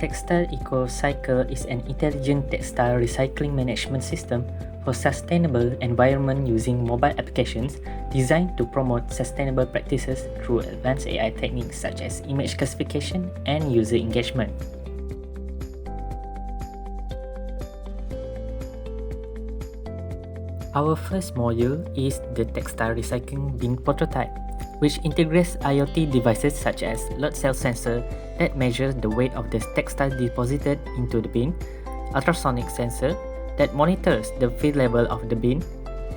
Textile EcoCycle is an intelligent textile recycling management system for sustainable environment using mobile applications designed to promote sustainable practices through advanced AI techniques such as image classification and user engagement. Our first module is the textile recycling bin prototype, which integrates IoT devices such as load cell sensor that measures the weight of the textile deposited into the bin, ultrasonic sensor that monitors the feed level of the bin,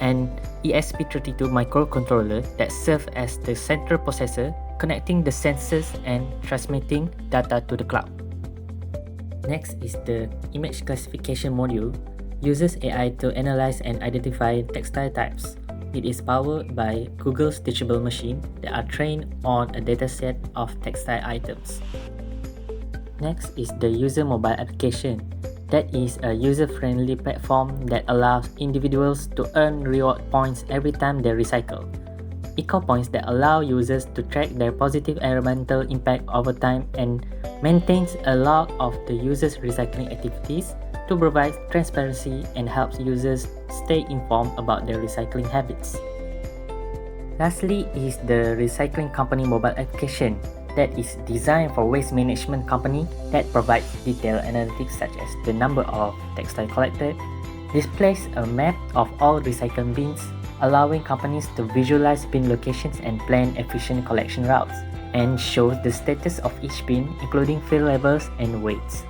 and ESP32 microcontroller that serves as the central processor connecting the sensors and transmitting data to the cloud. Next is the image classification module. Uses AI to analyze and identify textile types. It is powered by Google's teachable machine that are trained on a dataset of textile items. Next is the user mobile application. That is a user-friendly platform that allows individuals to earn reward points every time they recycle. Eco points that allow users to track their positive environmental impact over time and maintains a log of the user's recycling activities to provide transparency and helps users stay informed about their recycling habits. Lastly is the recycling company mobile application that is designed for waste management company that provides detailed analytics such as the number of textile collected, displays a map of all recycling bins, allowing companies to visualize bin locations and plan efficient collection routes, and shows the status of each bin including fill levels and weights.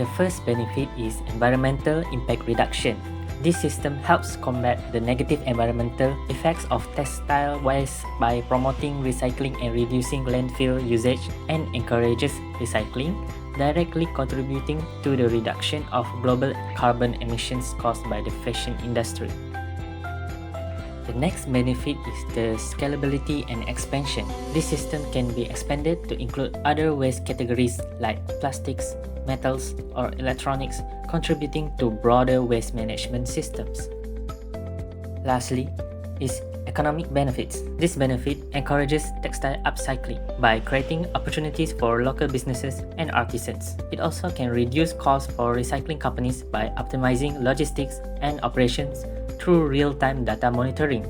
The first benefit is environmental impact reduction. This system helps combat the negative environmental effects of textile waste by promoting recycling and reducing landfill usage and encourages recycling, directly contributing to the reduction of global carbon emissions caused by the fashion industry. The next benefit is the scalability and expansion. This system can be expanded to include other waste categories like plastics, metals, or electronics, contributing to broader waste management systems. Lastly is economic benefits. This benefit encourages textile upcycling by creating opportunities for local businesses and artisans. It also can reduce costs for recycling companies by optimizing logistics and operations through real-time data monitoring.